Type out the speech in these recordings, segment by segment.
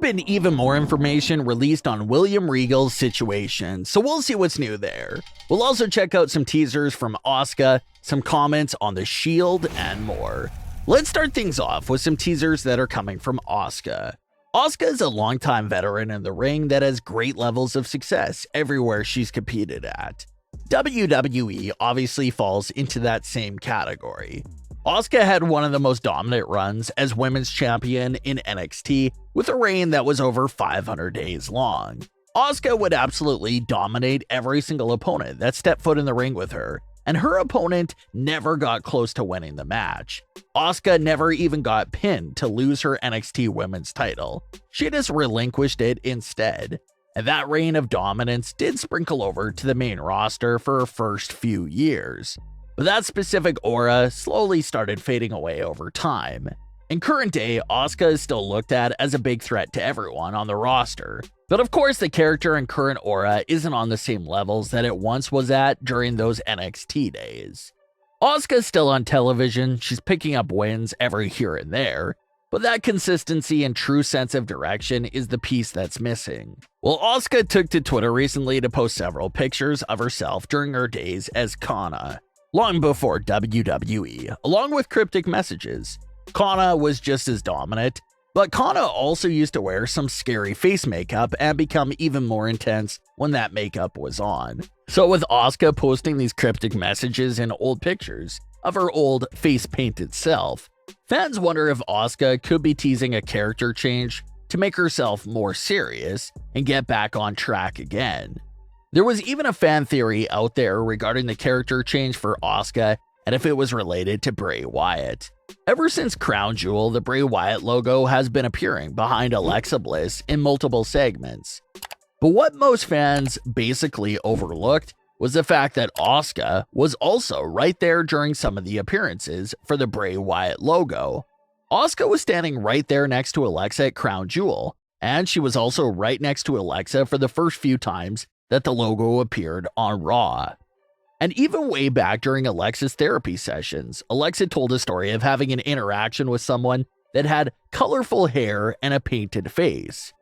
been even more information released on William Regal's situation, so we'll see what's new there. We'll also check out some teasers from Asuka, some comments on The Shield, and more. Let's start things off with some teasers that are coming from Asuka. Asuka is a longtime veteran in the ring that has great levels of success everywhere she's competed at. WWE obviously falls into that same category. Asuka had one of the most dominant runs as women's champion in NXT with a reign that was over 500 days long. Asuka would absolutely dominate every single opponent that stepped foot in the ring with her, and her opponent never got close to winning the match. Asuka never even got pinned to lose her NXT women's title. She just relinquished it instead. And that reign of dominance did sprinkle over to the main roster for her first few years. But that specific aura slowly started fading away over time. In current day, Asuka is still looked at as a big threat to everyone on the roster. But of course, the character and current aura isn't on the same levels that it once was at during those NXT days. Asuka's still on television, she's picking up wins every here and there, but that consistency and true sense of direction is the piece that's missing. Well, Asuka took to Twitter recently to post several pictures of herself during her days as Kana, long before WWE, along with cryptic messages. Kana was just as dominant, but Kana also used to wear some scary face makeup and become even more intense when that makeup was on. So with Asuka posting these cryptic messages in old pictures of her old face-painted self, fans wonder if Asuka could be teasing a character change to make herself more serious and get back on track again. There was even a fan theory out there regarding the character change for Asuka and if it was related to Bray Wyatt. Ever since Crown Jewel, the Bray Wyatt logo has been appearing behind Alexa Bliss in multiple segments. But what most fans basically overlooked was the fact that Asuka was also right there during some of the appearances for the Bray Wyatt logo. Asuka was standing right there next to Alexa at Crown Jewel, and she was also right next to Alexa for the first few times that the logo appeared on Raw. And even way back during Alexa's therapy sessions, Alexa told a story of having an interaction with someone that had colorful hair and a painted face.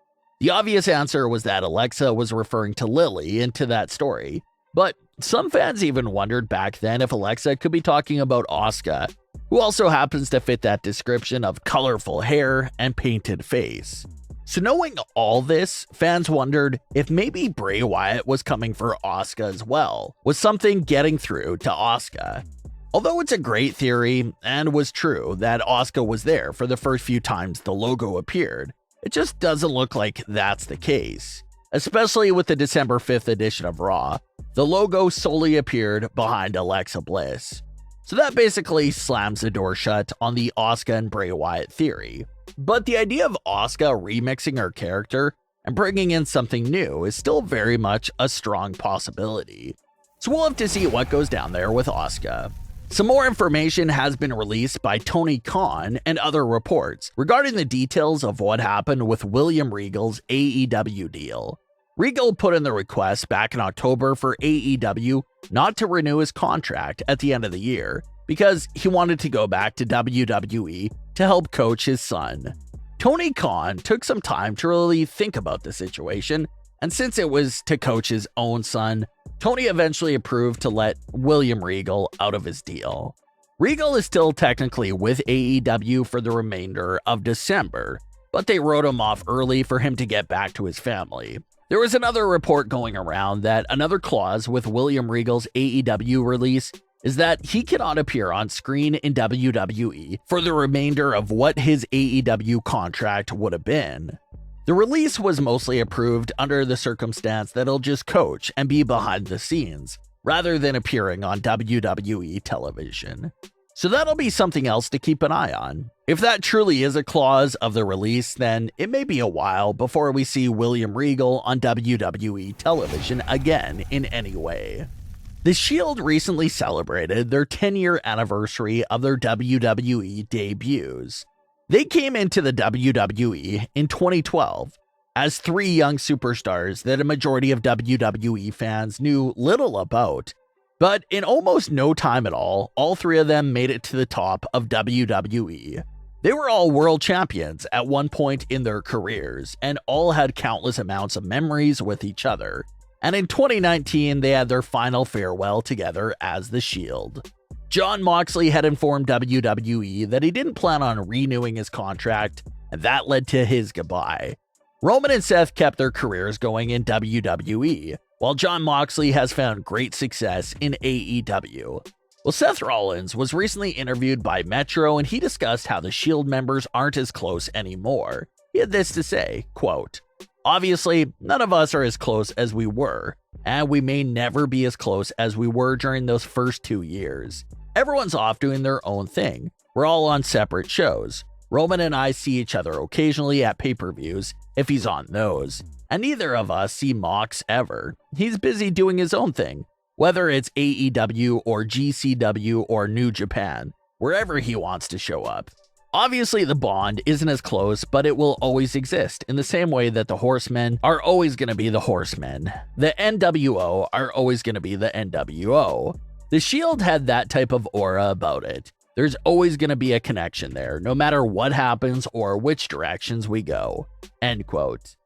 The obvious answer was that Alexa was referring to Lily into that story, but some fans even wondered back then if Alexa could be talking about Asuka, who also happens to fit that description of colorful hair and painted face. So knowing all this, fans wondered if maybe Bray Wyatt was coming for Asuka as well. Was something getting through to Asuka? Although it's a great theory, and was true, that Asuka was there for the first few times the logo appeared, it just doesn't look like that's the case. Especially with the December 5th edition of Raw, the logo solely appeared behind Alexa Bliss. So that basically slams the door shut on the Asuka and Bray Wyatt theory. But the idea of Asuka remixing her character and bringing in something new is still very much a strong possibility. So we'll have to see what goes down there with Asuka. Some more information has been released by Tony Khan and other reports regarding the details of what happened with William Regal's AEW deal. Regal put in the request back in October for AEW not to renew his contract at the end of the year because he wanted to go back to WWE to help coach his son. Tony Khan took some time to really think about the situation, and since it was to coach his own son, Tony eventually approved to let William Regal out of his deal. Regal is still technically with AEW for the remainder of December, but they wrote him off early for him to get back to his family. There was another report going around that another clause with William Regal's AEW release is that he cannot appear on screen in WWE for the remainder of what his AEW contract would have been. The release was mostly approved under the circumstance that he'll just coach and be behind the scenes, rather than appearing on WWE television. So that'll be something else to keep an eye on. If that truly is a clause of the release, then it may be a while before we see William Regal on WWE television again in any way. The Shield recently celebrated their 10-year anniversary of their WWE debuts. They came into the WWE in 2012 as three young superstars that a majority of WWE fans knew little about. But in almost no time at all three of them made it to the top of WWE. They were all world champions at one point in their careers, and all had countless amounts of memories with each other. And in 2019, they had their final farewell together as the Shield. Jon Moxley had informed WWE that he didn't plan on renewing his contract, and that led to his goodbye. Roman and Seth kept their careers going in WWE, while Jon Moxley has found great success in AEW. Well, Seth Rollins was recently interviewed by Metro, and he discussed how the Shield members aren't as close anymore. He had this to say, quote, "Obviously, none of us are as close as we were, and we may never be as close as we were during those first 2 years. Everyone's off doing their own thing. We're all on separate shows. Roman and I see each other occasionally at pay-per-views, if he's on those, and neither of us see Mox ever. He's busy doing his own thing, whether it's AEW or GCW or New Japan, wherever he wants to show up. Obviously, the bond isn't as close, but it will always exist, in the same way that the Horsemen are always going to be the Horsemen. The NWO are always going to be the NWO. The Shield had that type of aura about it. There's always going to be a connection there, no matter what happens or which directions we go." End quote.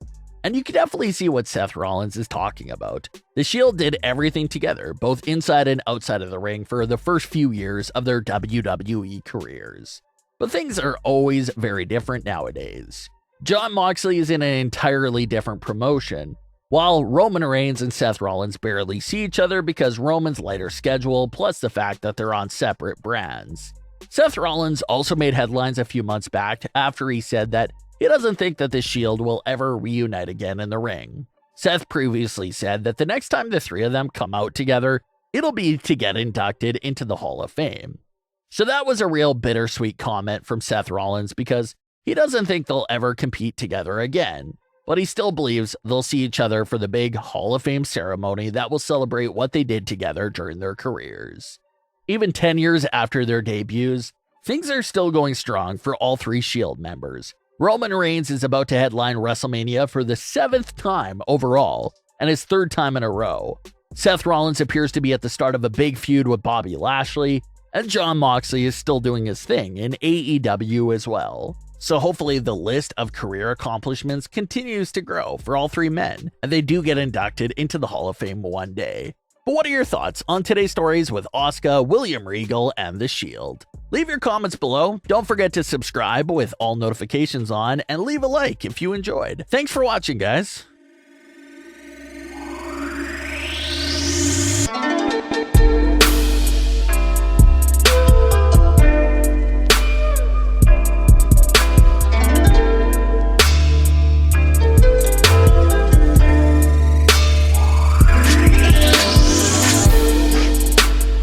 And you can definitely see what Seth Rollins is talking about. The Shield did everything together, both inside and outside of the ring, for the first few years of their WWE careers. But things are always very different nowadays. Jon Moxley is in an entirely different promotion, while Roman Reigns and Seth Rollins barely see each other because Roman's lighter schedule, plus the fact that they're on separate brands. Seth Rollins also made headlines a few months back after he said that he doesn't think that the Shield will ever reunite again in the ring. Seth previously said that the next time the three of them come out together, it'll be to get inducted into the Hall of Fame. So that was a real bittersweet comment from Seth Rollins because he doesn't think they'll ever compete together again, but he still believes they'll see each other for the big Hall of Fame ceremony that will celebrate what they did together during their careers. Even 10 years after their debuts, things are still going strong for all three Shield members. Roman Reigns is about to headline WrestleMania for the 7th time overall, and his 3rd time in a row. Seth Rollins appears to be at the start of a big feud with Bobby Lashley, and Jon Moxley is still doing his thing in AEW as well. So hopefully the list of career accomplishments continues to grow for all three men, and they do get inducted into the Hall of Fame one day. But what are your thoughts on today's stories with Asuka, William Regal, and The Shield? Leave your comments below. Don't forget to subscribe with all notifications on, and leave a like if you enjoyed. Thanks for watching, guys.